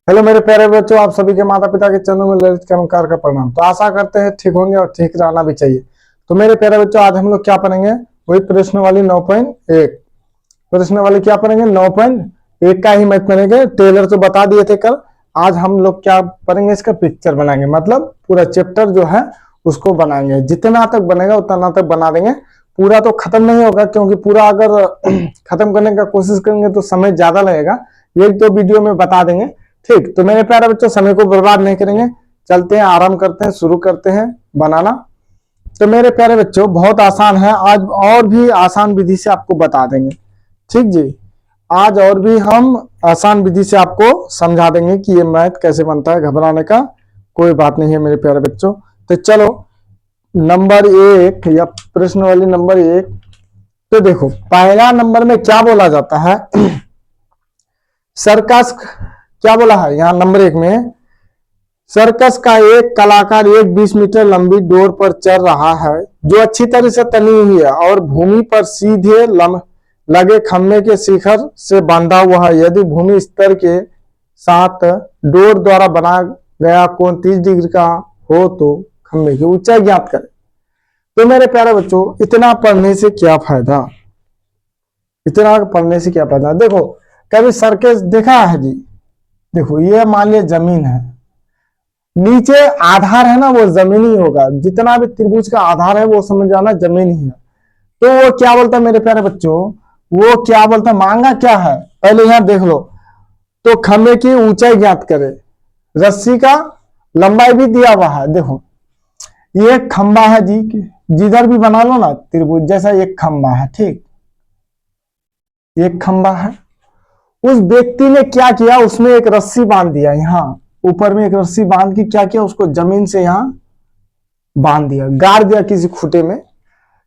Hello मेरे प्यारे बच्चों, आप सभी के माता पिता के चरणों में ललित कर्मकार का प्रणाम। तो आशा करते हैं ठीक होंगे और ठीक रहना भी चाहिए। तो मेरे प्यारे बच्चों, आज हम लोग क्या पढ़ेंगे? वही प्रश्न वाली 9.1। प्रश्न वाली क्या पढ़ेंगे? 9.1 का ही मैथ पढ़ेंगे। टेलर तो बता दिए थे कल। आज हम लोग क्या पढ़ेंगे? इसका पिक्चर बनाएंगे, मतलब पूरा चैप्टर जो है उसको बनाएंगे। जितना तक बनेगा उतना तक बना देंगे। पूरा तो खत्म नहीं होगा, क्योंकि पूरा अगर खत्म करने का कोशिश करेंगे तो समय ज्यादा लगेगा। एक दो वीडियो में बता देंगे। ठीक, तो मेरे प्यारे बच्चों, समय को बर्बाद नहीं करेंगे। चलते हैं, आराम करते हैं, शुरू करते हैं बनाना। तो मेरे प्यारे बच्चों, बहुत आसान है आज, और भी आसान विधि से आपको बता देंगे। ठीक जी, आज और भी हम आसान विधि से आपको समझा देंगे कि ये मैथ कैसे बनता है। घबराने का कोई बात नहीं है मेरे प्यारे बच्चों। तो चलो, नंबर 1 या प्रश्न वाली नंबर 1। तो देखो, पहला नंबर में क्या बोला जाता है? सर्कस क्या बोला है यहां नंबर 1 में? सर्कस का एक कलाकार एक 20 मीटर लंबी डोर पर चढ़ रहा है, जो अच्छी तरह से तनी हुई है और भूमि पर सीधे लगे खंभे के शिखर से बांधा हुआ है। यदि भूमि स्तर के साथ डोर द्वारा बना गया कोण 30 डिग्री का हो तो खंभे की ऊंचाई ज्ञात करें। तो मेरे प्यारे बच्चों, इतना पढ़ने से क्या फायदा? इतना पढ़ने से क्या फायदा? देखो, कभी सर्कस देखा है जी? देखो, ये मान लिया जमीन है, नीचे आधार है ना, वो जमीन ही होगा। जितना भी त्रिभुज का आधार है वो समझ जाना जमीन ही है। तो वो क्या बोलता है मेरे प्यारे बच्चों? वो क्या बोलता है? मांगा क्या है पहले यहां देख लो। तो खंभे की ऊंचाई ज्ञात करे, रस्सी का लंबाई भी दिया हुआ है। देखो, ये खंबा है जी, जिधर भी बना लो ना त्रिभुज जैसा, एक खंबा है। ठीक, एक खंबा है। उस व्यक्ति ने क्या किया? उसमें एक रस्सी बांध दिया, यहाँ ऊपर में एक रस्सी बांध के क्या किया? उसको जमीन से यहाँ बांध दिया, गाड़ दिया किसी खूटे में।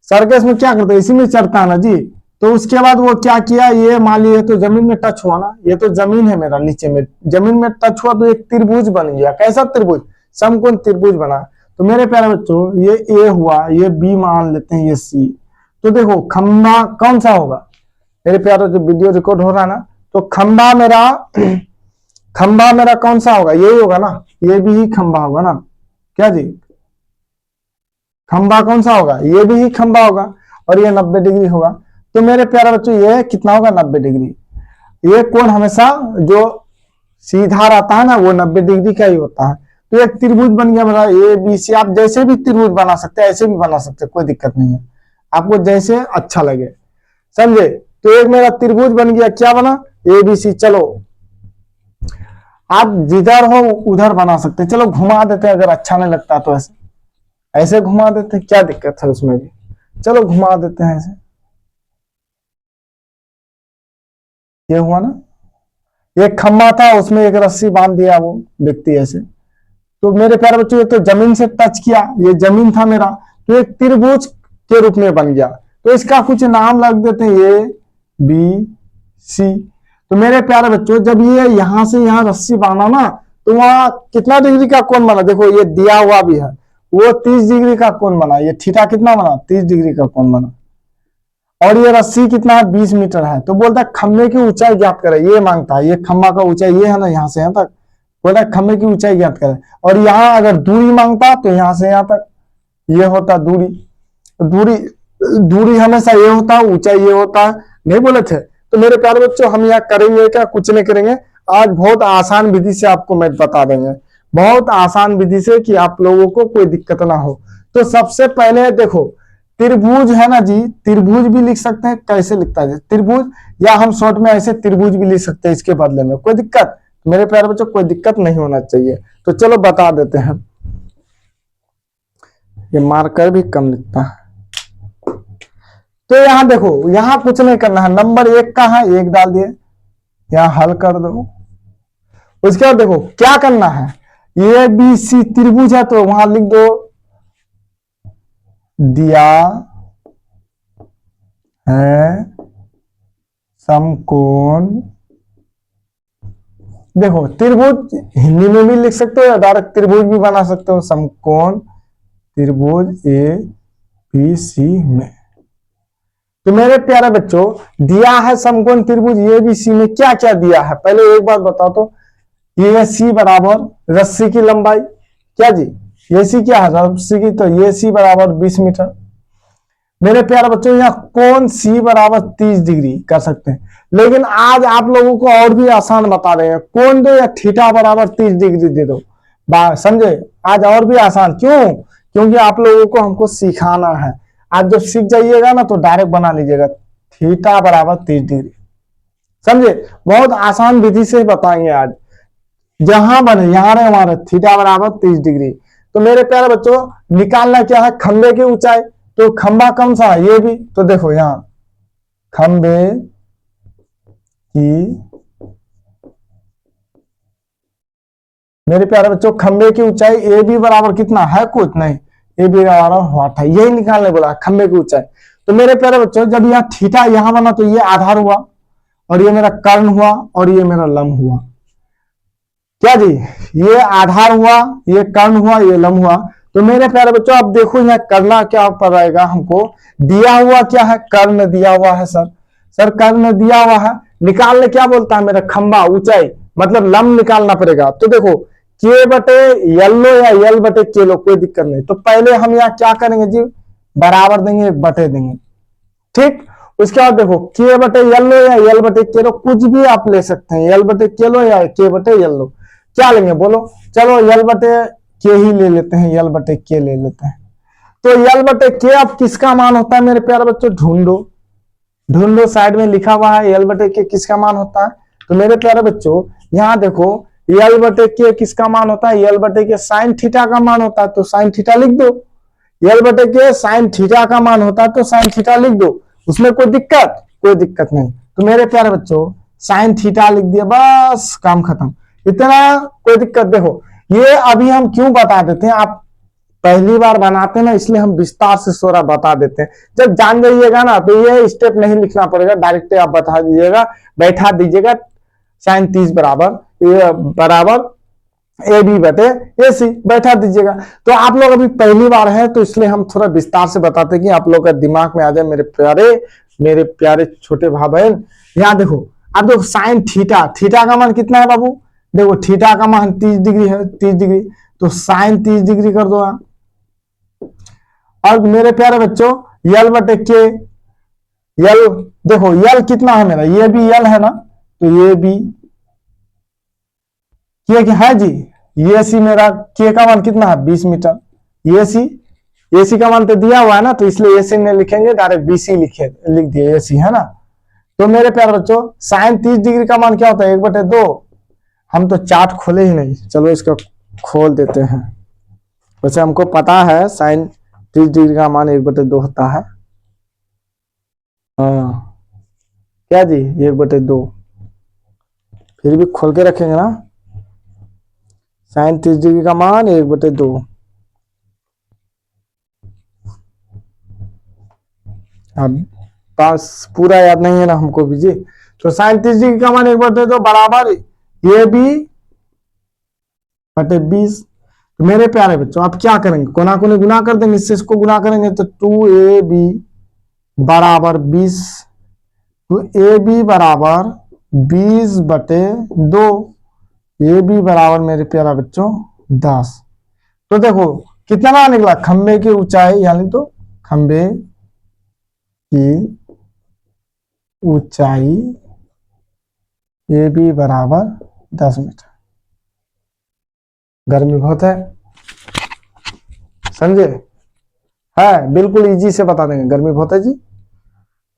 सर्कस में क्या करते हैं? इसी में चढ़ता है ना जी। तो उसके बाद वो क्या किया? ये मान लिया तो जमीन में टच हुआ ना, ये तो जमीन है मेरा, नीचे में जमीन में टच हुआ तो एक त्रिभुज बन गया। कैसा त्रिभुज? समकोण त्रिभुज बना। तो मेरे प्यारे बच्चों, ये ए हुआ, ये बी मान लेते हैं, ये सी। तो देखो, खंबा कौन सा होगा मेरे प्यारे? जो वीडियो रिकॉर्ड हो रहा है ना, तो खंबा मेरा खंबा मेरा कौन सा होगा? यही होगा ना, ये भी ही खंबा होगा ना। क्या जी, खंबा कौन सा होगा? ये भी ही खंबा होगा, और ये 90 डिग्री होगा। तो मेरे प्यारे बच्चों, ये कितना होगा? 90 डिग्री। ये कोण हमेशा जो सीधा रहता है ना, वो 90 डिग्री का ही होता है। तो एक त्रिभुज बन गया मेरा ए बी सी। आप जैसे भी त्रिभुज बना सकते हैं, ऐसे भी बना सकते हैं, कोई दिक्कत नहीं है, आपको जैसे अच्छा लगे, समझे? तो एक मेरा त्रिभुज बन गया, क्या बना? A B C. चलो, आप जिधर हो उधर बना सकते हैं। चलो घुमा देते हैं, अगर अच्छा नहीं लगता तो ऐसे ऐसे घुमा देते हैं, क्या दिक्कत है उसमें भी? चलो घुमा देते हैं ऐसे। ये हुआ ना, एक खंबा था, उसमें एक रस्सी बांध दिया वो व्यक्ति ऐसे। तो मेरे प्यारे बच्चों, ये तो जमीन से टच किया, ये जमीन था मेरा, तो एक त्रिभुज के रूप में बन गया। तो इसका कुछ नाम लग देते हैं, ए बी सी। तो मेरे प्यारे बच्चों, जब ये यहां से यहां रस्सी बांधा ना, तो वहां कितना डिग्री का कोण बना? देखो, ये दिया हुआ भी है, वो 30 डिग्री का कोण बना। ये थीटा कितना बना? 30 डिग्री का कोण बना। और ये रस्सी कितना है? 20 मीटर है। तो बोलता है खंबे की ऊंचाई ज्ञात करे। ये मांगता है, ये खंबा का ऊंचाई ये है ना, यहां से यहां तक। बोलता है खंबे की ऊंचाई ज्ञात करे। और यहाँ अगर दूरी मांगता तो यहां से यहां तक ये होता दूरी। दूरी दूरी हमेशा ये होता है, ऊंचाई ये होता है, नहीं बोले थे? तो मेरे प्यारे बच्चों, हम यहाँ करेंगे क्या? कुछ नहीं करेंगे। आज बहुत आसान विधि से आपको मैं बता देंगे, बहुत आसान विधि से, कि आप लोगों को कोई दिक्कत ना हो। तो सबसे पहले देखो, त्रिभुज है ना जी, त्रिभुज भी लिख सकते हैं। कैसे लिखता है त्रिभुज? या हम शॉर्ट में ऐसे त्रिभुज भी लिख सकते हैं इसके बदले में, कोई दिक्कत? मेरे प्यारे बच्चों, कोई दिक्कत नहीं होना चाहिए। तो चलो बता देते हैं। ये मार्कर भी कम लिखता है। तो यहां देखो, यहां कुछ नहीं करना है। नंबर 1 का है, 1 डाल दिए, यहां हल कर दो। उसके बाद देखो क्या करना है। ए बी सी त्रिभुज है, तो वहां लिख दो दिया है समकोण। देखो, त्रिभुज हिंदी में भी लिख सकते हो या डायरेक्ट त्रिभुज भी बना सकते हो। समकोण त्रिभुज ए बी सी में। तो मेरे प्यारे बच्चों, दिया है समकोण त्रिभुज ए बी सी में क्या क्या दिया है? पहले एक बात बताओ तो, ये सी बराबर रस्सी की लंबाई, क्या जी, ये सी क्या है रस्सी की, तो ये सी बराबर 20 मीटर। मेरे प्यारे बच्चों यहाँ कोण सी बराबर 30 डिग्री कर सकते हैं, लेकिन आज आप लोगों को और भी आसान बता रहे हैं, कोण दो या थीटा बराबर 30 डिग्री दे दो, समझे, आज और भी आसान, क्यों, क्योंकि आप लोगों को हमको सिखाना है। आज जब सीख जाइएगा ना तो डायरेक्ट बना लीजिएगा, थीटा बराबर 30 डिग्री, समझे, बहुत आसान विधि से बताएंगे आज, जहां बने यहां रहे वहां रहे, थीटा बराबर 30 डिग्री। तो मेरे प्यारे बच्चों निकालना क्या है, खंबे की ऊंचाई, तो खंबा कौन सा है, ये भी, तो देखो यहां खंबे की, मेरे प्यारे बच्चों खंबे की ऊंचाई ए बी बराबर कितना है, कुछ नहीं, ए बी बराबर व्हाट है, यही निकालने बोला खंबे की ऊंचाई। तो मेरे प्यारे बच्चों जब यहाँ थीटा यहां बना तो ये आधार हुआ, और ये मेरा कर्ण हुआ, और ये मेरा लंब हुआ, क्या जी, ये आधार हुआ, ये कर्ण हुआ, ये लंब हुआ। तो मेरे प्यारे बच्चों अब देखो यहाँ करना क्या पड़ेगा हमको, दिया हुआ क्या है, कर्ण दिया हुआ है सर कर्ण दिया हुआ है, निकालने क्या बोलता है मेरा, खंबा ऊंचाई, मतलब लंब निकालना पड़ेगा। तो देखो के बटे यलो या यल बटे के लो, कोई दिक्कत नहीं। तो पहले हम यहाँ क्या करेंगे जी, बराबर देंगे, एक बटे देंगे, ठीक। उसके बाद देखो के बटे यलो या यल बटे के लो, कुछ भी आप ले सकते हैं, यल बटे के लो या के बटे यलो, क्या लेंगे बोलो, चलो यल बटे के ही ले लेते हैं, यल बटे के ले लेते हैं। तो यल बटे के अब किसका मान होता है मेरे प्यारे बच्चों, ढूंढो, ढूंढो, साइड में लिखा हुआ है यल बटे के किसका मान होता है। तो मेरे प्यारे बच्चों यहाँ देखो यल बटे के किसका मान होता है, यल बटे के साइन थीटा का मान होता है, तो साइन थीटा लिख दो, यल बटे के साइन थीटा का मान होता है तो साइन थीटा लिख दो, उसमें कोई दिक्कत नहीं। तो मेरे प्यारे बच्चों साइन थीटा लिख दिया, बस काम खत्म, इतना, कोई दिक्कत। देखो ये अभी हम क्यों बता देते हैं, आप पहली बार बनाते हैं ना, इसलिए हम विस्तार से सोरा बता देते हैं, जब जान जाइएगा ना तो ये स्टेप नहीं लिखना पड़ेगा, डायरेक्ट आप बता दीजिएगा, बैठा दीजिएगा, साइन 30 बराबर ए बी बटे ए सी बैठा दीजिएगा। तो आप लोग अभी पहली बार है तो इसलिए हम थोड़ा विस्तार से बताते हैं कि आप लोग का दिमाग में आ जाए, मेरे प्यारे छोटे भाई बहन। यहाँ देखो अब देखो साइन थीटा, थीटा का मान कितना है बाबू, देखो थीटा का मान 30 डिग्री है, 30 डिग्री, तो साइन 30 डिग्री कर दो यहाँ। और मेरे प्यारे बच्चों यल बटे के, यल देखो यल कितना है मेरा, ये भी यल है ना, तो ये भी के है जी, ये सी मेरा के का मान कितना है 20 मीटर, ये सी का मान तो दिया हुआ है ना, तो इसलिए एसी नहीं लिखेंगे, डायरेक्ट बीसी लिख दिए, एसी है ना। तो मेरे प्यारे बच्चों साइन 30 डिग्री का मान क्या होता है, 1/2, हम तो चार्ट खोले ही नहीं, चलो इसको खोल देते हैं। वैसे हमको पता है साइन 30 डिग्री का मान 1/2 होता है, हाँ क्या जी 1/2, फिर भी खोल के रखेंगे ना, साइन 30 डिग्री का मान 1/2, अब पास पूरा याद नहीं है ना हमको भी जी। तो साइन 30 डिग्री का मान 1/2 बराबर ये बी बटे 20। तो मेरे प्यारे बच्चों आप क्या करेंगे, कोना कोने गुना कर देंगे, इससे इसको गुना करेंगे तो 2ab बराबर 20, तो ए बी बराबर 20/2, ए बी बराबर मेरे प्यारा बच्चों 10। तो देखो कितना निकला, खंबे की ऊंचाई, यानी तो खंबे की ऊंचाई ए बी बराबर 10 मीटर। गर्मी बहुत है, समझे, है बिल्कुल इजी से बता देंगे, गर्मी बहुत है जी।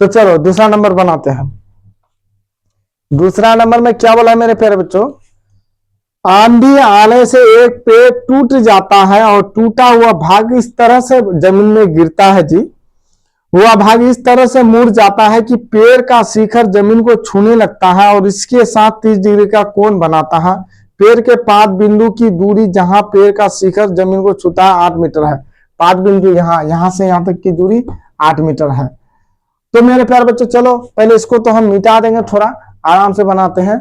तो चलो दूसरा नंबर बनाते हैं। दूसरा नंबर में क्या बोला है मेरे प्यारे बच्चों, आंधी आने से एक पेड़ टूट जाता है और टूटा हुआ भाग इस तरह से जमीन में गिरता है जी, वह भाग इस तरह से मुड़ जाता है कि पेड़ का शिखर जमीन को छूने लगता है और इसके साथ 30 डिग्री का कोण बनाता है। पेड़ के पाद बिंदु की दूरी जहां पेड़ का शिखर जमीन को छूता है 8 मीटर है। पाद बिंदु यहां से यहां तक की दूरी 8 मीटर है। तो मेरे प्यारे बच्चों चलो पहले इसको तो हम मिटा देंगे, थोड़ा आराम से बनाते हैं।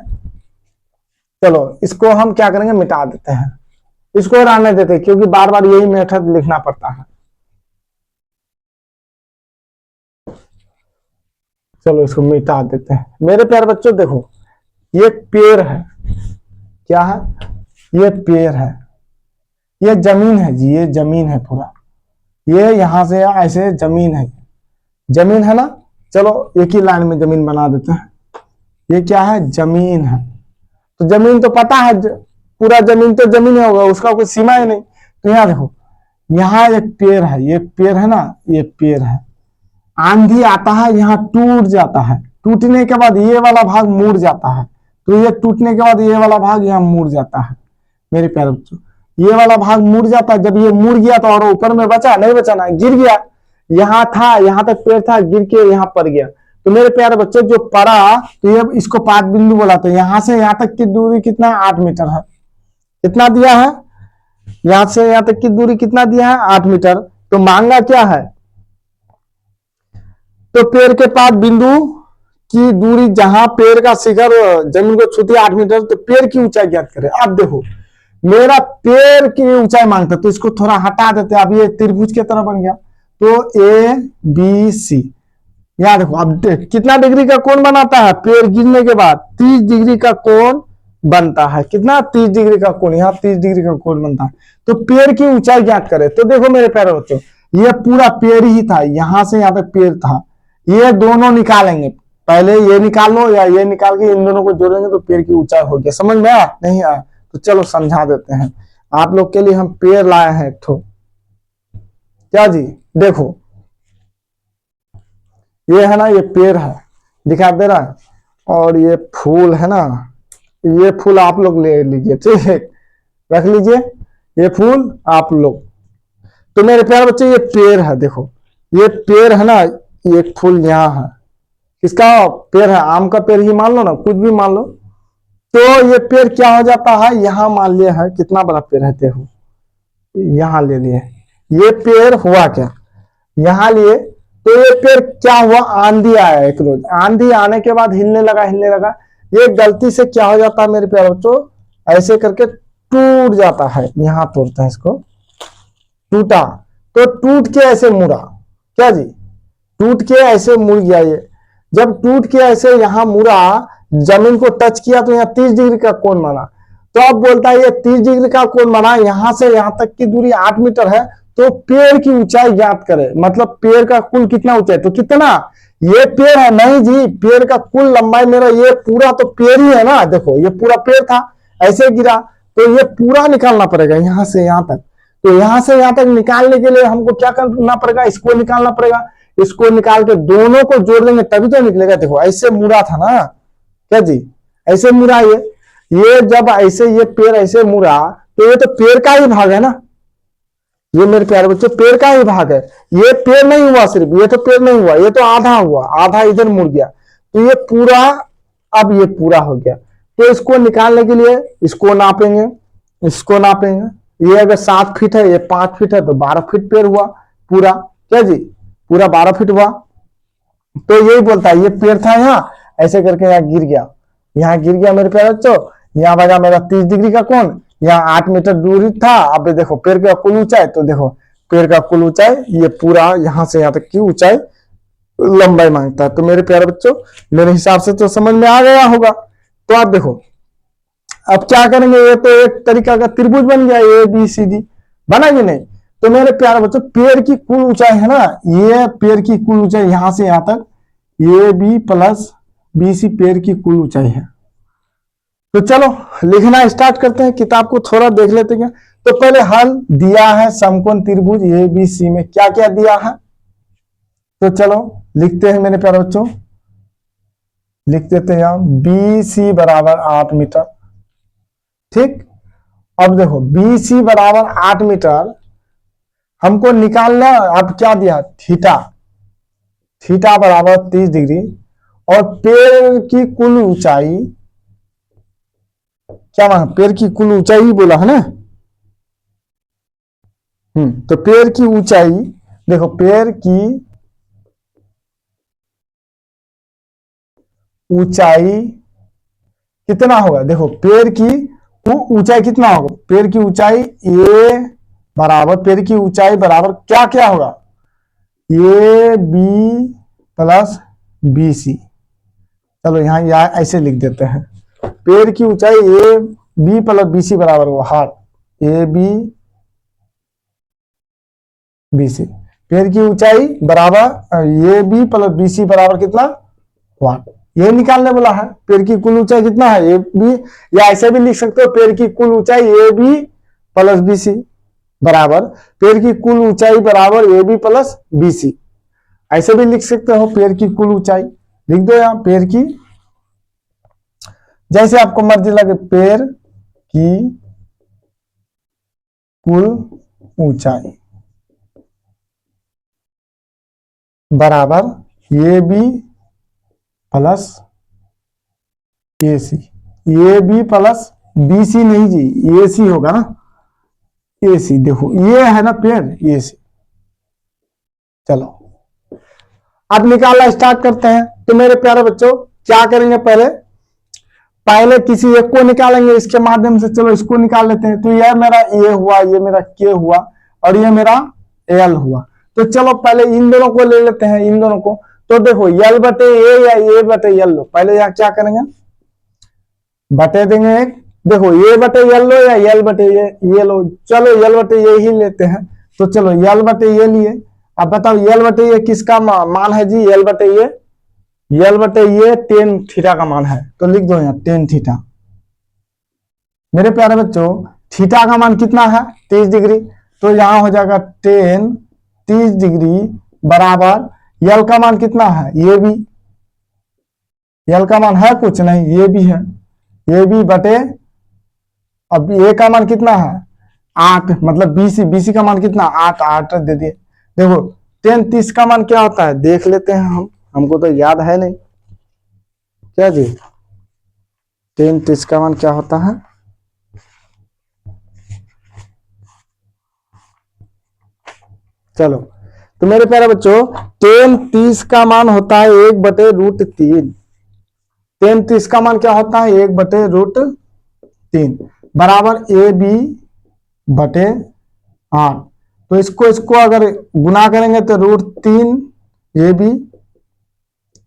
चलो इसको हम क्या करेंगे, मिटा देते हैं, इसको रहने देते हैं, क्योंकि बार बार यही मेथड लिखना पड़ता है। चलो इसको मिटा देते हैं। मेरे प्यारे बच्चों देखो ये पेड़ है, क्या है, ये पेड़ है, ये जमीन है जी, ये जमीन है पूरा, ये यहां से ऐसे जमीन है, जमीन है ना। चलो एक ही लाइन में जमीन बना देते हैं, ये क्या है, जमीन है। तो जमीन तो पता है, पूरा जमीन तो जमीन होगा, उसका कोई सीमा ही नहीं। तो यहाँ देखो, यहाँ एक पेड़ है, ये पेड़ है ना, ये पेड़ है, आंधी आता है यहाँ टूट जाता है, टूटने के बाद ये वाला भाग मुड़ जाता है, तो ये टूटने के बाद ये वाला भाग यहाँ मुड़ जाता है मेरे प्यारे बच्चों, ये वाला भाग मुड़ जाता है। जब ये मुड़ गया तो और ऊपर में बचा नहीं, बचा ना, गिर गया, यहाँ था, यहाँ तक पेड़ था, गिर के यहाँ पड़ गया। तो मेरे प्यारे बच्चों जो पड़ा, तो ये इसको पाद बिंदु बोला। तो यहाँ से यहाँ तक की दूरी कितना है, 8 मीटर है। कितना दिया है, यहां से यहां तक की दूरी कितना दिया है, 8 मीटर। तो मांगा क्या है, तो पेड़ के पास बिंदु की दूरी, जहां पेड़ का शिखर जमीन को छूती है 8 मीटर, तो पेड़ की ऊंचाई ज्ञात करें। अब देखो मेरा पेड़ की ऊंचाई मांगता, तो इसको थोड़ा हटा देते, अब ये त्रिभुज की तरह बन गया। तो ए बी सी, यहां देखो, अब कितना डिग्री का कोण बनाता है, पेड़ गिरने के बाद 30 डिग्री का कोण बनता है। कितना, 30 डिग्री का कोण, यहाँ 30 डिग्री का कोण बनता है। तो पेड़ की ऊंचाई ज्ञात करें। तो देखो मेरे प्यारे बच्चों, ये पूरा पेड़ ही था, यहां से यहां तक पेड़ था, ये दोनों निकालेंगे, पहले ये निकाल लो या ये निकाल के इन दोनों को जोड़ेंगे तो पेड़ की ऊंचाई हो गया। समझ में आया, नहीं आया तो चलो समझा देते हैं आप लोग के लिए। हम पेड़ लाए हैं एक ठो, क्या जी, देखो ये है ना, ये पेड़ है, दिखाई दे रहा है, और ये फूल है ना, ये फूल आप लोग ले लीजिए, ठीक है, रख लीजिए ये फूल आप लोग। तो मेरे प्यारे बच्चे ये पेड़ है, देखो ये पेड़ है ना, ये फूल यहाँ है, इसका पेड़ है, आम का पेड़ ही मान लो ना, कुछ भी मान लो। तो ये पेड़ क्या हो जाता है, यहाँ मान लिया है, कितना बड़ा पेड़ है देखो, यहाँ ले लिए, ये पेड़ हुआ क्या, यहाँ लिए। तो ये पेड़ क्या हुआ, आंधी आया एक रोज, आंधी आने के बाद हिलने लगा, हिलने लगा, ये गलती से क्या हो जाता है मेरे प्यारे बच्चों, ऐसे करके टूट जाता है, यहाँ तोड़ते हैं इसको, टूटा, तो टूट के ऐसे मुड़ा, क्या जी, टूट के ऐसे मुड़ गया ये। जब टूट के ऐसे यहां मुड़ा, जमीन को टच किया, तो यहाँ 30 डिग्री का कोण बना। तो अब बोलता है ये 30 डिग्री का कोण बना, यहां से यहां तक की दूरी 8 मीटर है, तो पेड़ की ऊंचाई ज्ञात करे, मतलब पेड़ का कुल कितना ऊंचाई, तो कितना, ये पेड़ है, नहीं जी, पेड़ का कुल लंबाई मेरा ये पूरा तो पेड़ ही है ना, देखो ये पूरा पेड़ था, ऐसे गिरा, तो ये पूरा निकालना पड़ेगा यहां से यहां तक। तो यहां से यहां तक निकालने के लिए हमको क्या करना पड़ेगा, इसको निकालना पड़ेगा, इसको निकाल के दोनों को जोड़ देंगे तभी तो निकलेगा। देखो ऐसे मुड़ा था ना, क्या जी, ऐसे मुड़ा, ये जब ऐसे ये पेड़ ऐसे मुड़ा, तो ये तो पेड़ का ही भाग है ना, ये मेरे प्यारे बच्चों पेड़ का ही भाग है, ये पेड़ नहीं हुआ, सिर्फ ये तो पेड़ नहीं हुआ, ये तो आधा हुआ, आधा इधर मुड़ गया, तो ये पूरा, अब ये पूरा हो गया। तो इसको निकालने के लिए इसको नापेंगे, इसको नापेंगे, ये अगर 7 फीट है, ये 5 फीट है, तो 12 फीट पेड़ हुआ पूरा, क्या जी, पूरा 12 फीट हुआ। तो यही बोलता है ये पेड़ था यहाँ, ऐसे करके यहाँ गिर गया, यहाँ गिर गया मेरे प्यारे बच्चों, यहाँ बजा मेरा 30 डिग्री का कोण, यहाँ 8 मीटर दूरी था। अब देखो पेड़ का कुल ऊंचाई, तो देखो पेड़ का कुल ऊंचाई ये पूरा यहाँ से यहाँ तक की ऊंचाई लंबाई मांगता है। तो मेरे प्यारे बच्चों मेरे हिसाब से तो समझ में आ गया होगा। तो आप देखो अब क्या करेंगे, ये तो एक तरीका का त्रिभुज बन गया, ए बी सी डी बना कि नहीं। तो मेरे प्यारे बच्चों पेड़ की कुल ऊंचाई है ना, ये पेड़ की कुल ऊंचाई यहां से यहां तक A B plus B C पेड़ की कुल ऊंचाई है। तो चलो लिखना स्टार्ट करते हैं, किताब को थोड़ा देख लेते हैं। तो पहले हल दिया है समकोण त्रिभुज ए बी सी में क्या क्या दिया है, तो चलो लिखते हैं मेरे प्यारे बच्चों, लिख देते हैं बी सी बराबर 8 मीटर, ठीक। अब देखो बी सी बराबर 8 मीटर हमको निकालना, अब क्या दिया, थीटा, थीटा बराबर 30 डिग्री, और पेड़ की कुल ऊंचाई क्या मांगा, पेड़ की कुल ऊंचाई ही बोला है ना, तो पेड़ की ऊंचाई, देखो पेड़ की ऊंचाई कितना होगा, देखो पेड़ की ऊंचाई कितना होगा, पेड़ की ऊंचाई ए बराबर, पेड़ की ऊंचाई बराबर क्या क्या होगा, A B plus B C. चलो यहाँ ऐसे लिख देते हैं, पेड़ की ऊंचाई A B plus B C बराबर हुआ half A B B C. पेड़ की ऊंचाई बराबर A B plus B C बराबर कितना 1, ये निकालने बोला है। पेड़ की कुल ऊंचाई कितना है ए बी, या ऐसे भी लिख सकते हो पेड़ की कुल ऊंचाई A B plus B C बराबर पेड़ की कुल ऊंचाई बराबर A B plus B C. ऐसे भी लिख सकते हो पेड़ की कुल ऊंचाई, लिख दो यहां पेड़ की, जैसे आपको मर्जी लगे, पेड़ की कुल ऊंचाई बराबर A B plus A C. A B plus B C नहीं जी, ए सी होगा ना, ए सी। देखो ये है ना पेड़, ए सी। चलो अब निकालना स्टार्ट करते हैं। तो मेरे प्यारे बच्चों क्या करेंगे, पहले किसी एक को निकालेंगे इसके माध्यम से। चलो इसको निकाल लेते हैं। तो यह मेरा ए हुआ, ये मेरा के हुआ और ये मेरा एल हुआ। तो चलो पहले इन दोनों को ले लेते हैं, इन दोनों को। तो देखो यल बटे ए या ए बटे यल लो। पहले यहाँ क्या करेंगे, बटे देंगे एक। देखो ए बटे यल लो या यल बटे ये लो। चलो यल बटे ये ही लेते हैं। तो चलो यल बटे ये लिए। अब बताओ यल बटे ये किसका मान है जी, यल बटे ये टेन थीटा का मान है। तो लिख दो यहाँ टेन थीटा। मेरे प्यारे बच्चों थीटा का मान कितना है 30 डिग्री। तो यहां हो जाएगा टेन 30 डिग्री बराबर यल का मान कितना है, ये भी यल का मान है कुछ नहीं, ये भी है, ये भी बटे, अब ए का मान कितना है 8, मतलब बीसी का मान कितना 8 दे दिए। देखो टेन 30 का मान क्या होता है देख लेते हैं हमको तो याद है नहीं क्या जी। टेन 30 का मान क्या होता है, चलो तो मेरे प्यारे बच्चों टेन 30 का मान होता है 1/√3। टेन 30 का मान क्या होता है 1/√3 बराबर ए बी बटे 8। तो इसको अगर गुना करेंगे तो √3 ए बी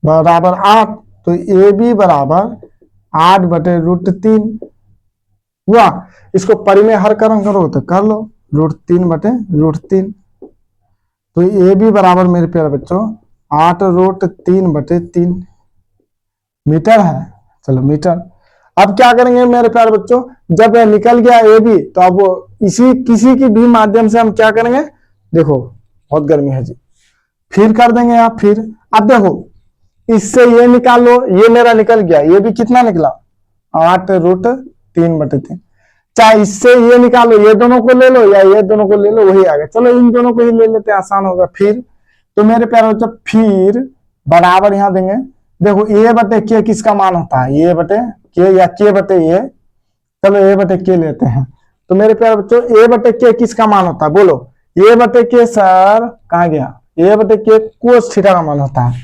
बराबर 8। तो ए बी बराबर 8/√3 हुआ। इसको परिमेय हर करो तो कर लो √3/√3। तो ए बी बराबर मेरे प्यारे बच्चों 8√3/3 मीटर है। चलो मीटर। अब क्या करेंगे मेरे प्यारे बच्चों, जब यह निकल गया ए बी तो अब किसी की भी माध्यम से हम क्या करेंगे, देखो बहुत गर्मी है जी, फिर कर देंगे आप फिर। अब देखो इससे ये निकाल लो, ये मेरा निकल गया, ये भी कितना निकला 8√3/3। चाहे इससे ये निकालो, ये दोनों को ले लो या ये दोनों को ले लो, वही आ गया। चलो इन दोनों को ही ले लेते हैं, आसान होगा फिर। तो मेरे प्यारे बच्चों फिर बराबर यहां देंगे। देखो ए बटे के किसका मान होता है, ए बटे के या के बटे ए। चलो ए बटे के लेते हैं। तो मेरे प्यारे बच्चों ए बटे के किसका मान होता है बोलो, ए बटे के सर कहां गया, ए बटे के कोस थीटा का मान होता है,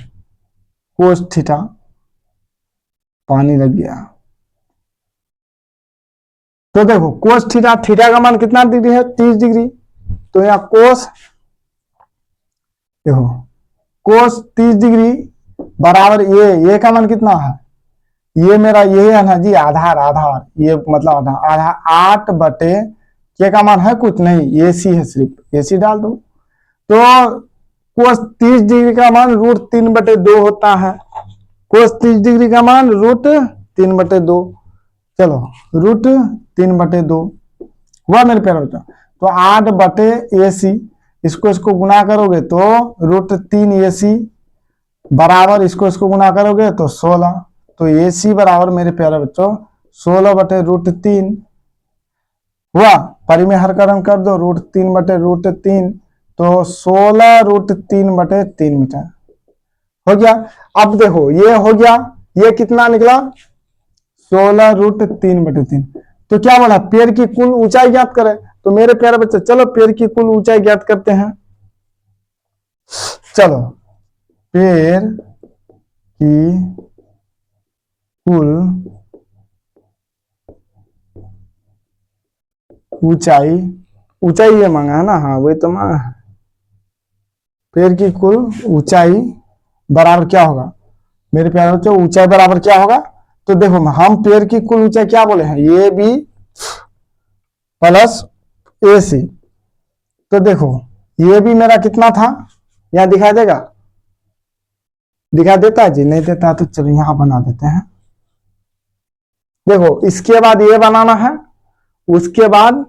कोस थीटा। पानी लग गया। तो देखो कोस थीटा, थीटा का मान कितना डिग्री है 30 डिग्री। तो यहाँ कोस, देखो कोस 30 डिग्री बराबर ये का मान कितना है, ये मेरा ये है ना जी आधार, ये मतलब आधा 8 बटे के का मान है कुछ नहीं, ए सी है, सिर्फ ए सी डाल दो। तो कोस 30 डिग्री का मान √3/2 होता है। कोस 30 डिग्री का मान √3/2। चलो √3/2 हुआ मेरे प्यारे बच्चों। तो 8 बटे ए सी, इसको गुना करोगे तो √3 AC बराबर इसको गुना करोगे तो 16। तो ए सी बराबर मेरे प्यारे बच्चों 16/√3 हुआ। परिमेय हर का रंग कर दो, √3/√3 तो 16√3/3 मीटर हो गया। अब देखो ये हो गया, ये कितना निकला 16√3/3। तो क्या बोला पेड़ की कुल ऊंचाई ज्ञात करें। तो मेरे प्यारे बच्चे चलो पेड़ की कुल ऊंचाई ज्ञात करते हैं। चलो पेड़ की कुल ऊंचाई ये मांगा है ना, हाँ वही तो मांगा है। पेड़ की कुल ऊंचाई बराबर क्या होगा मेरे प्यारे बच्चों, ऊंचाई बराबर क्या होगा। तो देखो हम पेड़ की कुल ऊंचाई क्या बोले हैं, ए बी प्लस ए सी। तो देखो ये भी मेरा कितना था, यहां दिखा देगा, दिखा देता है जी, नहीं देता तो चलो यहां बना देते हैं। देखो इसके बाद ये बनाना है, उसके बाद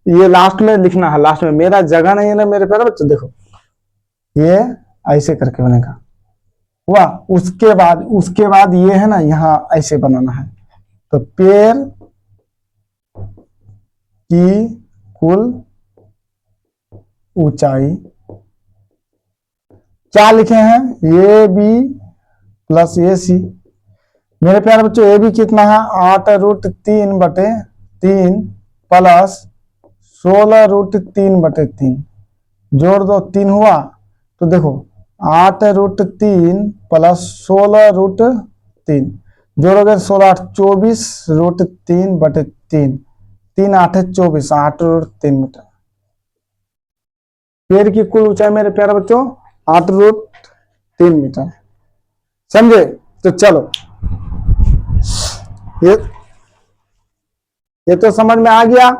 ये लास्ट में लिखना है। लास्ट में मेरा जगह नहीं है ना मेरे प्यारे बच्चों, देखो ये ऐसे करके बनेगा हुआ। उसके बाद ये है ना, यहाँ ऐसे बनाना है। तो पेड़ की कुल ऊंचाई क्या लिखे हैं, ए बी प्लस ए सी। मेरे प्यारे बच्चों ए बी कितना है, 8√3/3 प्लस 16√3/3, जोड़ दो 3 हुआ। तो देखो 8√3 प्लस 16√3, जोड़ोगे 16 8 24/3, 3 8 24, 8√3 मीटर। पेड़ की कुल ऊंचाई मेरे प्यारे बच्चों 8√3 मीटर, समझे। तो चलो ये ये तो समझ में आ गया।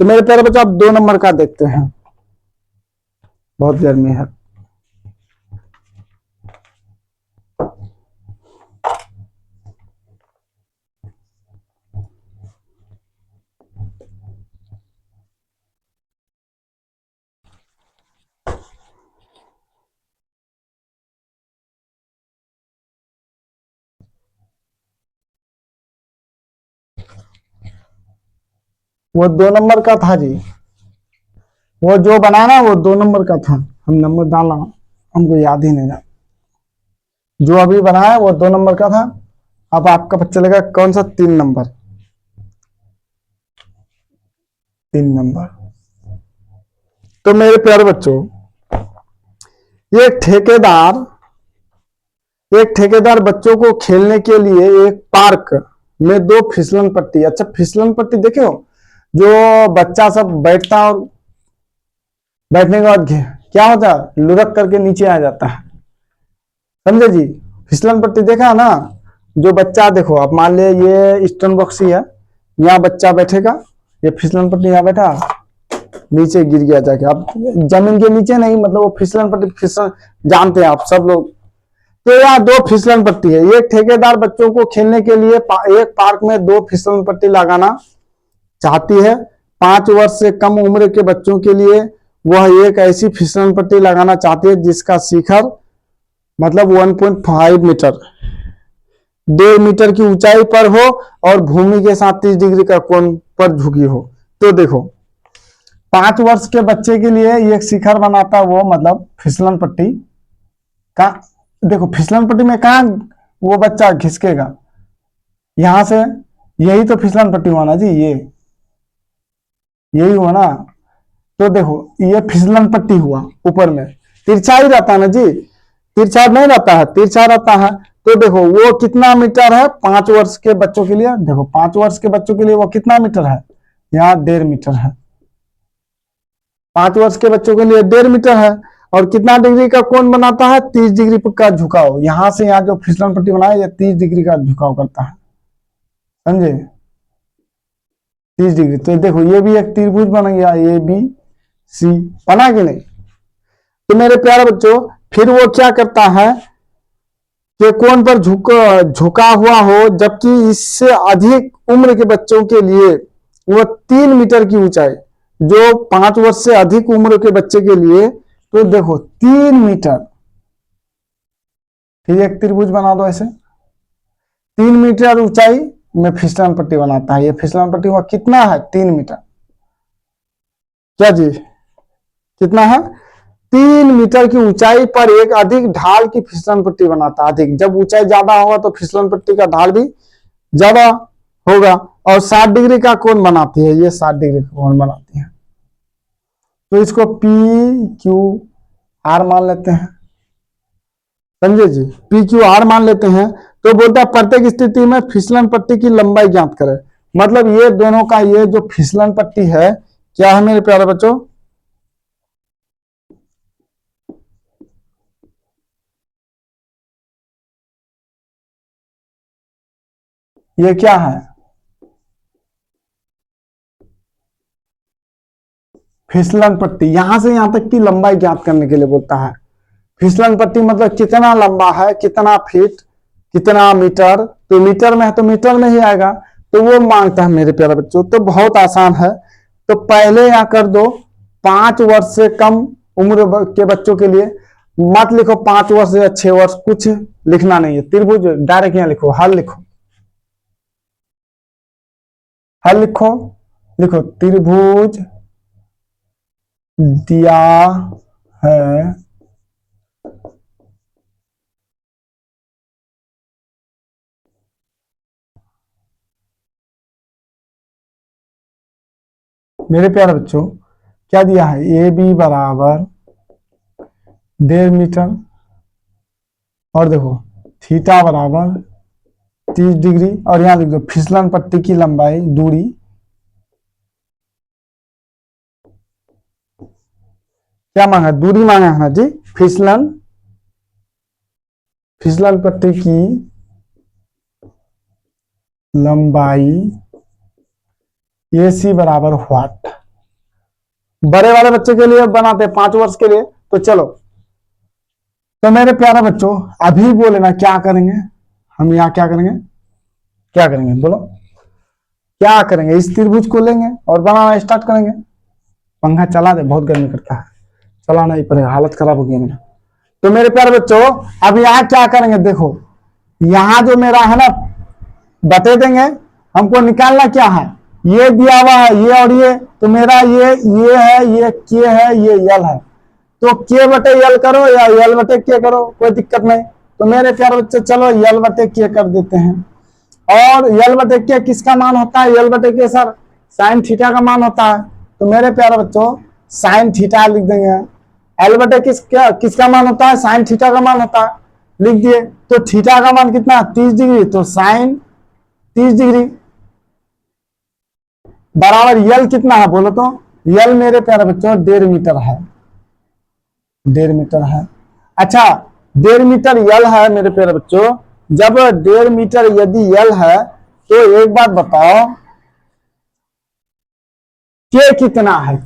तो मेरे प्यारे बच्चों आप 2 नंबर का देखते हैं, बहुत गर्मी है। वो 2 नंबर का था जी, वो जो बनाना वो 2 नंबर का था, हम नंबर डालना हमको याद ही नहीं था। जो अभी बनाया वो 2 नंबर का था। अब आपका पता चलेगा कौन सा 3 नंबर, 3 नंबर। तो मेरे प्यारे बच्चों ये ठेकेदार बच्चों को खेलने के लिए एक पार्क में 2 फिसलन पट्टी, अच्छा फिसलन पट्टी देखे हो, जो बच्चा सब बैठता और बैठने के बाद क्या होता है, लुढ़क करके नीचे आ जाता है, समझे जी। फिसलन पट्टी देखा ना, जो बच्चा देखो आप मान ले ये स्टोन बॉक्स ही है, यहाँ बच्चा बैठेगा, ये फिसलन पट्टी यहाँ बैठा, नीचे गिर गया जाके, अब जमीन के नीचे नहीं, मतलब वो फिसलन पट्टी, फिसल जानते हैं आप सब लोग। तो यहाँ 2 फिसलन पट्टी है। ये ठेकेदार बच्चों को खेलने के लिए एक पार्क में 2 फिसलन पट्टी लगाना चाहती है। 5 वर्ष से कम उम्र के बच्चों के लिए वह एक ऐसी फिसलन पट्टी लगाना चाहती है जिसका शिखर मतलब 1.5 मीटर, 1.5 मीटर की ऊंचाई पर हो और भूमि के साथ 30 डिग्री का कोण पर झुकी हो। तो देखो 5 वर्ष के बच्चे के लिए एक शिखर बनाता है वो, मतलब फिसलन पट्टी का। देखो फिसलन पट्टी में कहा वो बच्चा खिसकेगा, यहां से, यही तो फिसलन पट्टी हुआ ना जी, यही हुआ ना। तो देखो ये फिसलन पट्टी हुआ, ऊपर में तिरछा ही रहता है ना जी, तिरछा नहीं रहता है, तिरछा रहता है। तो देखो वो कितना मीटर है 5 वर्ष के बच्चों के लिए, देखो 5 वर्ष के बच्चों के लिए वो कितना मीटर है, यहाँ 1.5 मीटर है। 5 वर्ष के बच्चों के लिए 1.5 मीटर है। और कितना डिग्री का कोण बनाता है, 30 डिग्री का झुकाव, यहां से यहाँ जो फिसलन पट्टी बनाया ये 30 डिग्री का झुकाव करता है, समझे, 30 डिग्री। तो देखो ये भी एक त्रिभुज बन गया, ए बी सी, बना कि नहीं। तो मेरे प्यारे बच्चों फिर वो क्या करता है कि कोण पर झुका हुआ हो, जबकि इससे अधिक उम्र के बच्चों के लिए वो 3 मीटर की ऊंचाई, जो 5 वर्ष से अधिक उम्र के बच्चे के लिए, तो देखो 3 मीटर, फिर एक त्रिभुज बना दो ऐसे, 3 मीटर ऊंचाई में फिसलन पट्टी बनाता है। ये फिसलन पट्टी हुआ कितना है, 3 मीटर, क्या जी कितना है, 3 मीटर की ऊंचाई पर एक अधिक ढाल की फिसलन पट्टी बनाता है। अधिक, जब ऊंचाई ज्यादा होगा तो फिसलन पट्टी का ढाल भी ज्यादा होगा। और 60 डिग्री का कोण बनाती है, ये 60 डिग्री का कोण बनाती है। तो इसको पी क्यू आर मान लेते हैं, समझे जी, पी क्यू आर मान लेते हैं। तो बोलता है प्रत्येक स्थिति में फिसलन पट्टी की लंबाई ज्ञात करें। मतलब ये दोनों का ये जो फिसलन पट्टी है क्या है मेरे प्यारे बच्चों, ये क्या है, फिसलन पट्टी। यहां से यहां तक की लंबाई ज्ञात करने के लिए बोलता है। फिसलन पट्टी मतलब कितना लंबा है, कितना फीट, कितना मीटर। तो मीटर में है तो मीटर में ही आएगा, तो वो मांगता है मेरे प्यारे बच्चों। तो बहुत आसान है, तो पहले यहां कर दो 5 वर्ष से कम उम्र के बच्चों के लिए मत लिखो 5 वर्ष या 6 वर्ष, कुछ लिखना नहीं है। त्रिभुज डायरेक्ट यहां लिखो, हल लिखो, हल लिखो, लिखो त्रिभुज दिया है मेरे प्यारे बच्चों। क्या दिया है, ए बी बराबर 1.5 मीटर, और देखो थीटा बराबर 30 डिग्री, और यहां लिख दो फिसलन पट्टी की लंबाई दूरी। क्या मांगा, दूरी मांगा है ना जी। फिसलन फिसलन पट्टी की लंबाई ए सी बराबर व्हाट। बड़े वाले बच्चे के लिए बनाते 5 वर्ष के लिए। तो चलो, तो मेरे प्यारे बच्चों अभी बोले ना क्या करेंगे हम, यहाँ क्या करेंगे, क्या करेंगे बोलो, क्या करेंगे, इस त्रिभुज को लेंगे और बनाना स्टार्ट करेंगे। पंखा चला दे, बहुत गर्मी करता है, चलाना ही पड़ेगा, हालत खराब हो गई मेरा। तो मेरे प्यारे बच्चों अब यहाँ क्या करेंगे, देखो यहाँ जो मेरा है ना बता देंगे, हमको निकालना क्या है, ये दिया हुआ है ये और ये, तो मेरा ये है, ये के है, ये यल है। तो के बटे यल करो या यल बटे के करो, कोई दिक्कत नहीं। तो मेरे प्यारे बच्चे चलो यल बटे के कर देते हैं। और यल बटे के किसका मान होता है, यल बटे के सर साइन थीटा का मान होता है। तो मेरे प्यारे बच्चों साइन थीटा लिख देंगे। एल बटे किसका मान होता है, साइन थीटा का मान होता है, लिख दिए। तो थीटा का मान कितना, 30 डिग्री, तो साइन 30 डिग्री बराबर यल कितना है बोलो तो, यल मेरे प्यारे बच्चों 1.5 मीटर है, 1.5 मीटर है। अच्छा 1.5 मीटर यल है मेरे प्यारे बच्चों, जब 1.5 मीटर यदि यल है तो एक बात बताओ के कितना है,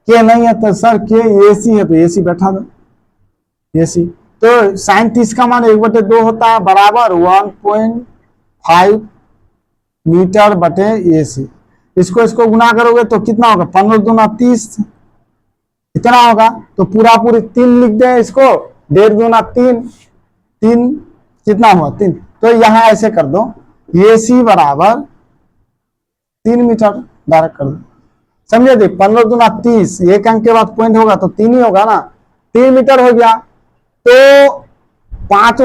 के नहीं है तो सर के एसी है, तो एसी बैठा दो एसी। तो साइन 30 का मान 1/2 होता है बराबर 1.5 मीटर बटे एसी। इसको गुना करोगे तो कितना होगा, 15 दूना 30 इतना होगा। तो पूरा पूरी 3 लिख दे इसको, 1.5 दूना 3, 3 कितना हुआ 3। तो यहां ऐसे कर दो एसी बराबर 3 मीटर, डायरेक्ट कर दो, समझे थे। 15 दूना 30, एक अंक के बाद पॉइंट होगा तो 3 ही होगा ना, 3 मीटर हो गया। तो 5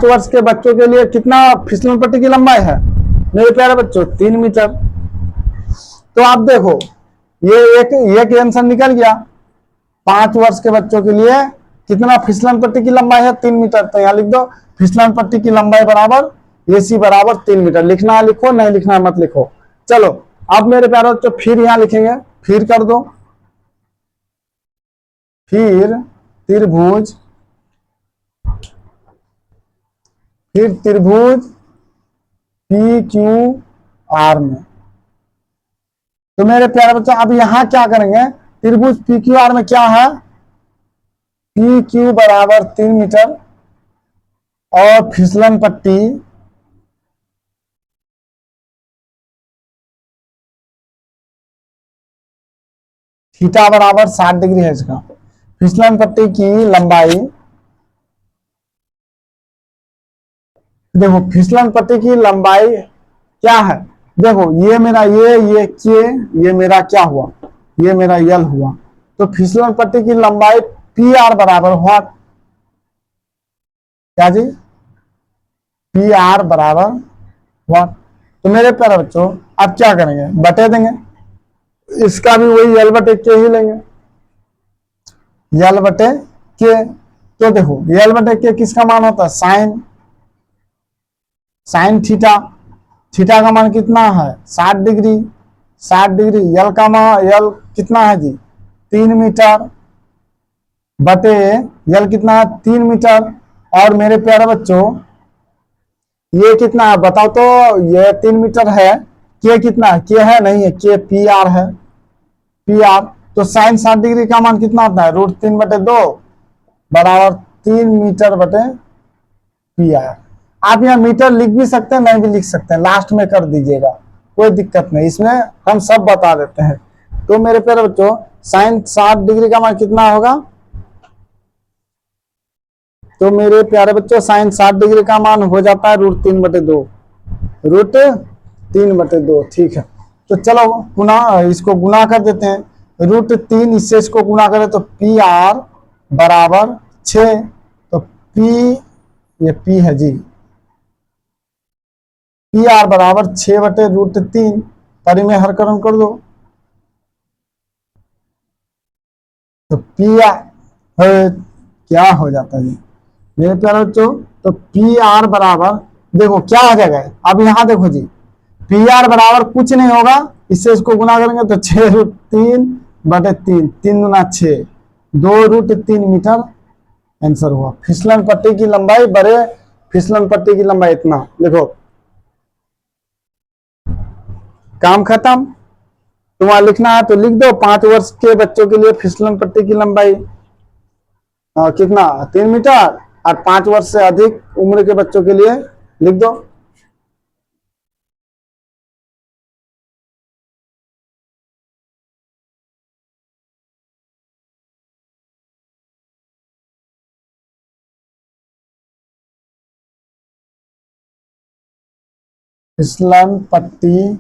वर्ष के बच्चों के लिए कितना फिसलन पट्टी की लंबाई है मेरे प्यारे बच्चों, 3 मीटर। तो आप देखो ये एक आंसर निकल गया। 5 वर्ष के बच्चों के लिए कितना फिसलन पट्टी की लंबाई है, 3 मीटर। तो यहाँ लिख दो फिसलन पट्टी की लंबाई बराबर एसी बराबर 3 मीटर। लिखना है लिखो, नहीं लिखना है मत लिखो। चलो अब मेरे प्यारे बच्चों फिर यहां लिखेंगे, फिर कर दो, फिर त्रिभुज पी क्यू आर में। तो मेरे प्यारे बच्चों अब यहां क्या करेंगे, त्रिभुज पी क्यू आर में क्या है, पी क्यू बराबर 3 मीटर और फिसलन पट्टी थीटा बराबर 60 डिग्री है इसका। फिसलन पट्टी की लंबाई, देखो फिसलन पट्टी की लंबाई क्या है, देखो ये मेरा ये के, ये मेरा क्या हुआ, ये मेरा यल हुआ। तो फिसलन पट्टी की लंबाई पी आर बराबर हुआ क्या जी, पी आर बराबर हुआ। तो मेरे प्यारे बच्चों अब क्या करेंगे, बटे देंगे, इसका भी वही यल बटे के ही लेंगे, यल बटे के। तो देखो यल बटे के किसका मान होता है, साइन थीटा, थीटा का मान कितना है 60 डिग्री, 60 डिग्री यल का मान, यल कितना है जी 3 मीटर बटे यल कितना है 3 मीटर। और मेरे प्यारे बच्चों ये कितना है बताओ तो। ये 3 मीटर है। के कितना है, के है नहीं है, के पी आर है, पी आर। तो साइन 60 डिग्री का मान कितना होता है, √3/2 बराबर 3 मीटर/, पी आर। आप यहाँ मीटर लिख भी सकते हैं, नहीं भी लिख सकते हैं, लास्ट में कर दीजिएगा, कोई दिक्कत नहीं, इसमें हम सब बता देते हैं। तो मेरे प्यारे बच्चों, साइन 60 डिग्री का मान कितना होगा, तो मेरे प्यारे बच्चों साइन 60 डिग्री का मान हो जाता है √3/2, √3/2। ठीक है, तो चलो गुना, इसको गुना कर देते हैं, √3 इससे इसको गुना करें तो पी आर बराबर 6। तो पी, ये पी है जी, पी आर बराबर 6/√3, परिमेय हरकरण कर दो। तो पी आर क्या हो जाता है जी मेरे प्यारे बच्चों, तो पी आर बराबर, देखो क्या हो जाएगा, अब यहां देखो जी, पी आर बराबर कुछ नहीं होगा, इससे इसको गुना करेंगे तो 6√3/3, 3×6, 2√3 मीटर आंसर हुआ। फिसलन पट्टी की लंबाई, बड़े फिसलन पट्टी की लंबाई इतना, देखो काम खत्म। तुम्हारा लिखना है तो लिख दो, 5 वर्ष के बच्चों के लिए फिसलन पट्टी की लंबाई कितना, 3 मीटर, और 5 वर्ष से अधिक उम्र के बच्चों के लिए लिख दो। फिसलन पट्टी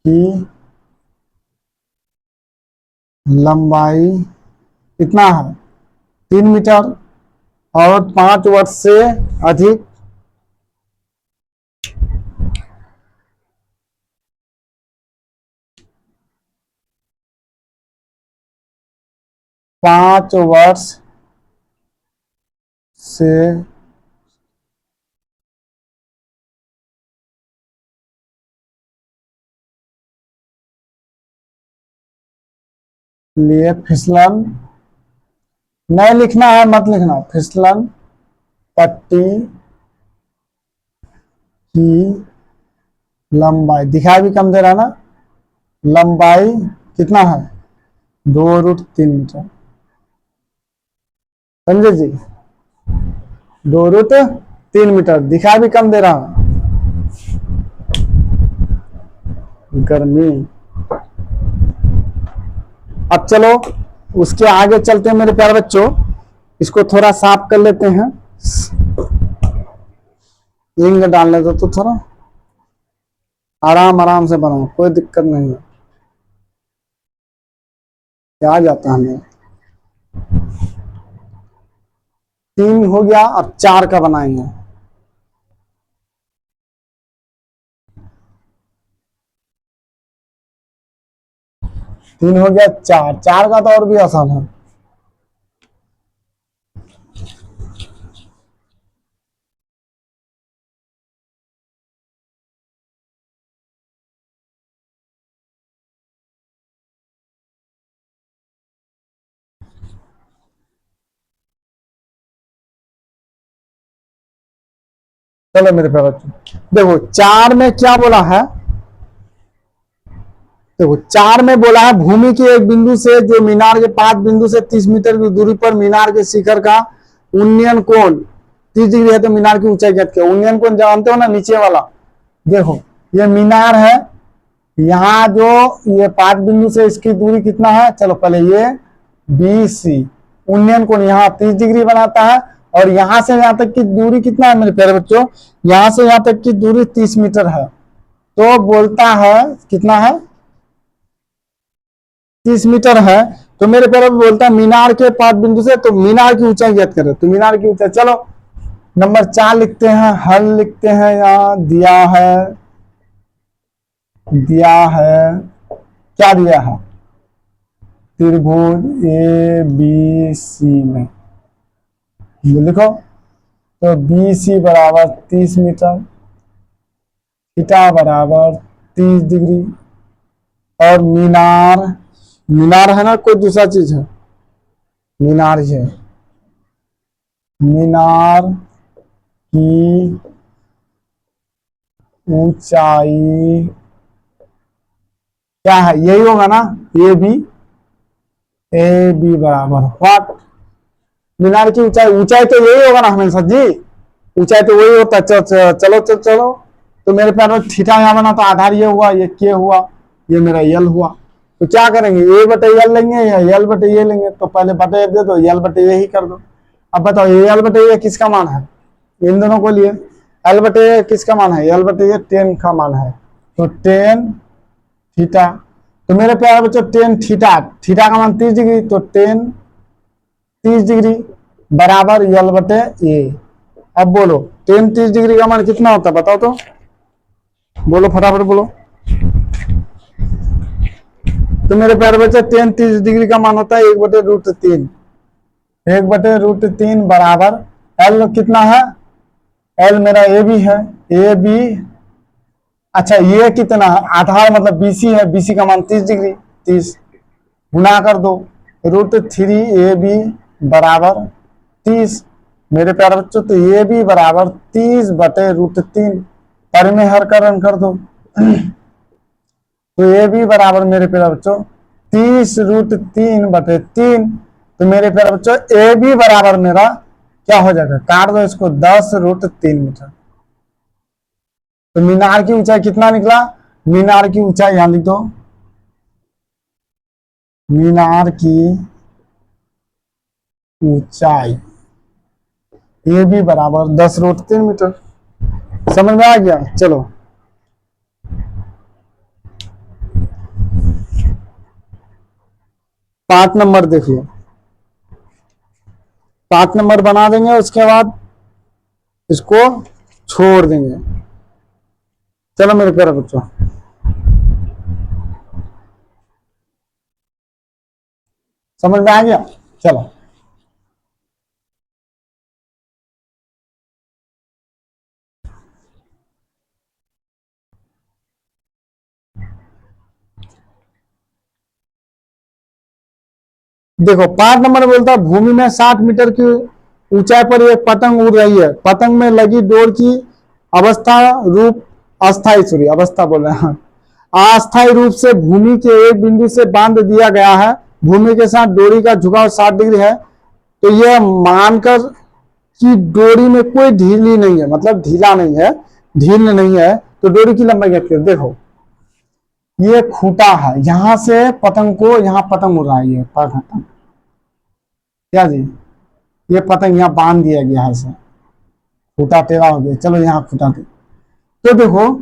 की लंबाई कितना है, 3 मीटर, और 5 वर्ष से अधिक 5 वर्ष से लिए फिसलन, नहीं लिखना है, मत लिखना, फिसलन पट्टी की लंबाई, दिखाई भी कम दे रहा है ना, लंबाई कितना है, 2√3 मीटर, समझे जी, 2√3 मीटर, दिखाई भी कम दे रहा है, गर्मी। अब चलो उसके आगे चलते हैं मेरे प्यारे बच्चों, इसको थोड़ा साफ कर लेते हैं, इंक डालने दो तो थोड़ा आराम आराम से बनाओ, कोई दिक्कत नहीं है, क्या जाता है हमें। 3 हो गया, अब 4 का बनाएंगे। तीन हो गया, 4, 4 का तो और भी आसान है। चलो मेरे प्यारे बच्चों, देखो 4 में क्या बोला है, देखो 4 में बोला है भूमि के एक बिंदु से जो मीनार के 5 बिंदु से 30 मीटर की दूरी पर मीनार के शिखर का उन्नयन कोण 30 डिग्री है, तो मीनार की ऊंचाई ज्ञात किया। उन्नयन कोण जानते हो ना, नीचे वाला, देखो ये मीनार है, यहाँ जो ये 5 बिंदु से इसकी दूरी कितना है, चलो पहले ये BC, उन्नयन कोण यहाँ 30 डिग्री बनाता है, और यहां से यहां तक की दूरी कितना है मेरे प्यारे बच्चों, यहां से यहां तक की दूरी 30 मीटर है, तो बोलता है कितना है, 30 मीटर है। तो मेरे प्यारे बोलता है मीनार के 5 बिंदु से, तो मीनार की ऊंचाई ज्ञात करें, तो मीनार की ऊंचाई, चलो नंबर 4 लिखते हैं, हल लिखते हैं, यहाँ दिया है क्या दिया है, त्रिभुज ABC में लिखो, तो BC बराबर 30 मीटर, थीटा बराबर 30 डिग्री, और मीनार, मीनार है ना, कोई दूसरा चीज है, मीनार ही है, मीनार की ऊंचाई क्या है, यही होगा ना, ए बी बराबर व्हाट, मीनार की ऊंचाई, ऊंचाई तो यही होगा ना हमेशा जी, ऊंचाई तो वही होता है। चलो तो मेरे पैर में थीटा यहाँ बना, तो आधार ये हुआ, ये के हुआ, ये मेरा यल हुआ। तो क्या करेंगे, ए बटे यल लेंगे या यल बटे ये लेंगे, तो पहले बटे दे दो, यल बटे ये ही कर दो। अब बताओ ये यल बटे ये किसका मान है, इन दोनों को लिए एल बटे ये किसका मान है, यल बटे ये टेन का मान है, तो टेन थीटा। तो मेरे प्यारे बच्चों टेन थीटा, थीटा का मान 30 डिग्री, तो टेन 30 डिग्री बराबर यल बटे ए। अब बोलो टेन 30 डिग्री का मान कितना होता है, बताओ तो, बोलो फटाफट बोलो। तो मेरे प्यारे बच्चे टेन 30 डिग्री का मान होता है 1/√3, 1/√3 बराबर एल कितना है, एल मेरा ए बी है, ए बी, अच्छा ये कितना है, आधार मतलब बीसी है, बीसी का मान 30 डिग्री, 30 गुना कर दो, √3 ए बी बराबर 30। मेरे प्यारे बच्चों तो ए बी बराबर 30/√3, पर में हर का रन कर दो। तो ए बी बराबर मेरे प्यारे बच्चों 30√3/3। तो मेरे प्यारे बच्चों ए बी बराबर मेरा क्या हो जाएगा, काट दो इसको, 10√3 मीटर। तो मीनार की ऊंचाई कितना निकला, मीनार की ऊंचाई यहां लिख दो, मीनार की ऊंचाई ए बी बराबर 10√3 मीटर। समझ में आ गया, चलो 5 नंबर देखिए, 5 नंबर बना देंगे, उसके बाद इसको छोड़ देंगे। चलो मेरे प्यारे बच्चों, समझ में आ गया, चलो देखो 5 नंबर बोलता है भूमि में 60 मीटर की ऊंचाई पर एक पतंग उड़ रही है, पतंग में लगी डोर की अवस्था रूप अस्थाई, सॉरी अवस्था बोल रहे हैं, अस्थायी रूप से भूमि के एक बिंदु से बांध दिया गया है, भूमि के साथ डोरी का झुकाव 60 डिग्री है। तो यह मानकर कि डोरी में कोई ढीली नहीं है, मतलब ढीला नहीं है, ढील नहीं है, तो डोरी की लंबाई क्या है, देखो ये खूंटा है, यहां से पतंग को, यहाँ पतंग उड़ रहा है, ये पतंग क्या जी, ये पतंग यहाँ बांध दिया गया है, इसे खूंटा टेढ़ा हो गया, चलो यहाँ खूंटा दे, तो देखो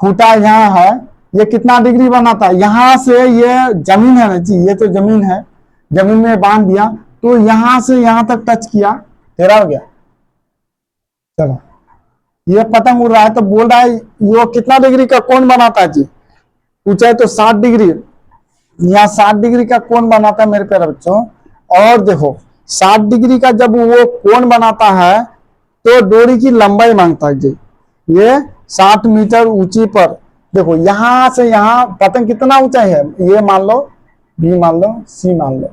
खूंटा यहाँ है, ये कितना डिग्री बनाता है, यहां से ये जमीन है ना जी, ये तो जमीन है, जमीन में बांध दिया, तो यहां से यहां तक टच किया, टेढ़ा हो गया। चलो ये पतंग उड़ रहा है, तो बोल रहा है वो कितना डिग्री का कोण बनाता है जी, ऊंचाई तो 60 डिग्री, यहाँ 60 डिग्री का कोण बनाता है मेरे प्यारे बच्चों। और देखो 60 डिग्री का जब वो कोण बनाता है तो डोरी की लंबाई मांगता है जी, ये 60 मीटर ऊंची पर, देखो यहां से यहां पतंग कितना ऊंचाई है, ये मान लो, बी मान लो, सी मान लो,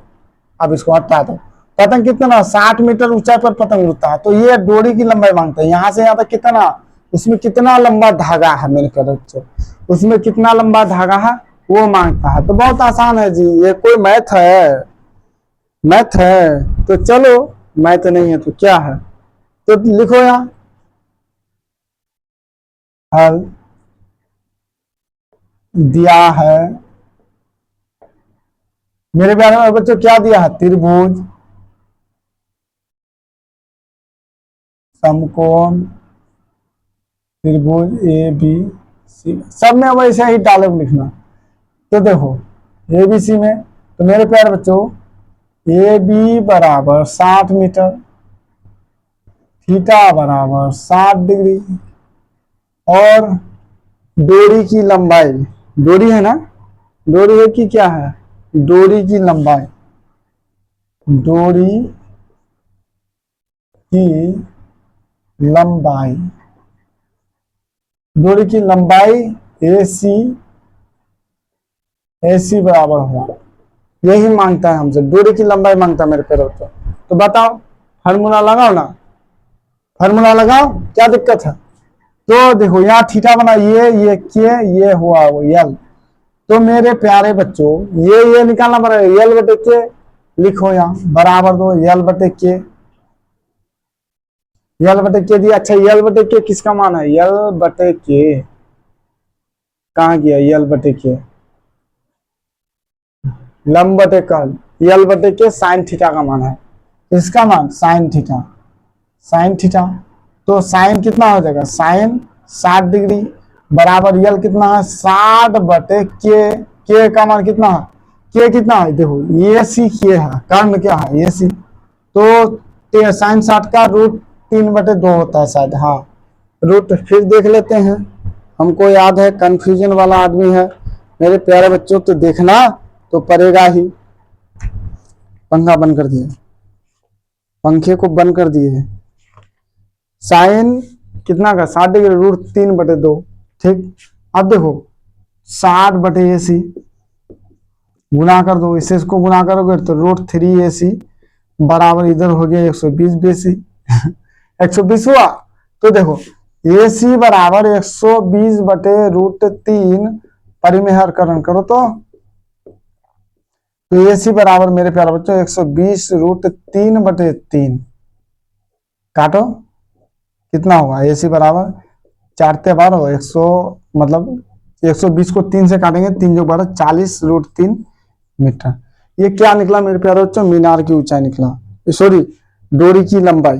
अब इसको हटा दो, पतंग कितना 60 मीटर ऊंचाई पर पतंग उड़ता है, तो ये डोरी की लंबाई मांगता है, यहां से यहां तक कितना, उसमें कितना लंबा धागा है मेरे प्यारे बच्चों, उसमें कितना लंबा धागा है वो मांगता है। तो बहुत आसान है जी, ये कोई मैथ है, मैथ है, तो चलो मैथ नहीं है तो क्या है, तो लिखो यहां हल दिया है मेरे प्यारे बच्चों, क्या दिया है, त्रिभुज, समकोण, त्रिभुज ए बी सी, सब में वैसे ही डायलॉग लिखना। तो देखो ए बी सी में, तो मेरे प्यारे बच्चों ए बी बराबर 60 मीटर, थीटा बराबर 60 डिग्री, और डोरी की लंबाई, डोरी है ना, डोरी है कि क्या है, डोरी की लंबाई, डोरी की लंबाई, डोरी की लंबाई ए सी बराबर हुआ, यही मांगता है हमसे, डोरी की लंबाई मांगता है मेरे प्यारे बच्चों। तो बताओ फार्मूला लगाओ ना, फार्मूला लगाओ, क्या दिक्कत है, तो देखो यहाँ थीटा बना, ये के, ये हुआ वो यल। तो मेरे प्यारे बच्चों ये निकालना पड़ेगा, यल बटे के लिखो यहाँ बराबर दो यल बटे के, यल बटे के दिया। अच्छा यल बटे के किसका मान है, यल बटे के कहाँ गया, यल बटे के लंब बटे कर्ल, यल बटे के साइन थीटा का मान है। इसका मान साइन थीटा, साइन थीटा। तो साइन कितना हो जाएगा, साइन 60 डिग्री बराबर यल कितना है 60 बटे के का मान कितना है, के कितना है देखो ये सी के है, कर्ण क्या है ये सी। तो साइन 60 का रूट 3/2 होता है शायद, हाँ रूट फिर देख लेते हैं, हमको याद है, कंफ्यूजन वाला आदमी है मेरे प्यारे बच्चों, तो देखना तो पड़ेगा ही। पंखा बंद कर दिए, पंखे को बंद कर दिए। साइन कितना का 60 डिग्री रूट 3/2, ठीक। अब देखो 60 बटे ए सी गुना कर दो, इससे इसको गुना करोगे तो रूट 3AC बराबर इधर हो गया 120 BC 120 हुआ। तो देखो AC बराबर 120 बटे रूट 3 परिमेयकरण करो तो AC बराबर मेरे प्यारे बच्चों 120 रूट 3/3 काटो कितना होगा, AC बराबर 4×12 100, मतलब 120 को 3 से काटेंगे, 3 जो 12 40 रूट 3 मीटर। ये क्या निकला मेरे प्यारे बच्चों, मीनार की ऊंचाई निकला, सॉरी डोरी की लंबाई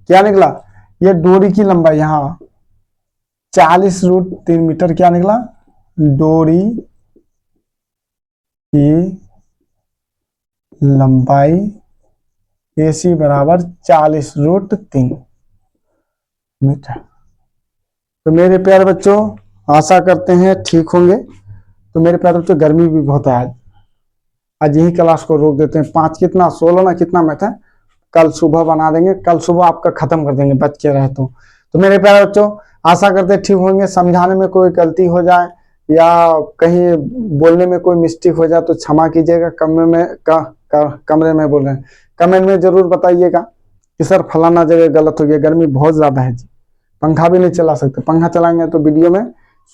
क्या निकला, ये डोरी की लंबाई यहाँ 40 रूट 3 मीटर क्या निकला, डोरी की लंबाई AC बराबर 40 रूट 3 मीटर। तो मेरे प्यारे बच्चों आशा करते हैं ठीक होंगे। तो मेरे प्यारे बच्चों गर्मी भी बहुत है आज यही क्लास को रोक देते हैं। 5 कितना 16 ना कितना मैथ है, कल सुबह बना देंगे, कल सुबह आपका खत्म कर देंगे बच के रहे तो मेरे प्यारे बच्चों आशा करते ठीक होंगे। समझाने में कोई गलती हो जाए या कहीं बोलने में कोई मिस्टेक हो जाए तो क्षमा कीजिएगा। कमरे में बोल रहे हैं, कमेंट में जरूर बताइएगा कि सर फलाना जगह गलत हो गया, गर्मी बहुत ज्यादा है जी, पंखा भी नहीं चला सकते, पंखा चलाएंगे तो वीडियो में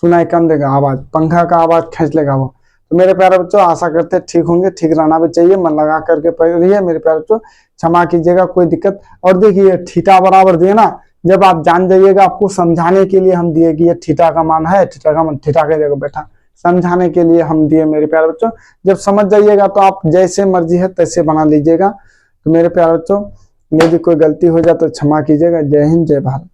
सुनाई कम देगा आवाज, पंखा का आवाज खींच लेगा वो। तो मेरे प्यारे बच्चों आशा करते हैं ठीक होंगे, ठीक रहना भी चाहिए, मन लगा करके पढ़िए मेरे प्यारे बच्चों, क्षमा कीजिएगा कोई दिक्कत। और देखिए थीटा बराबर दिए ना, जब आप जान जाइएगा, आपको समझाने के लिए हम दिए कि ये थीटा का मान है, थीटा का मान थीटा के जगह बैठा, समझाने के लिए हम दिए मेरे प्यारे बच्चों। जब समझ जाइएगा तो आप जैसे मर्जी है तैसे बना लीजिएगा। तो मेरे प्यारे बच्चों यदि कोई गलती हो जाए तो क्षमा कीजिएगा। जय हिंद जय भारत।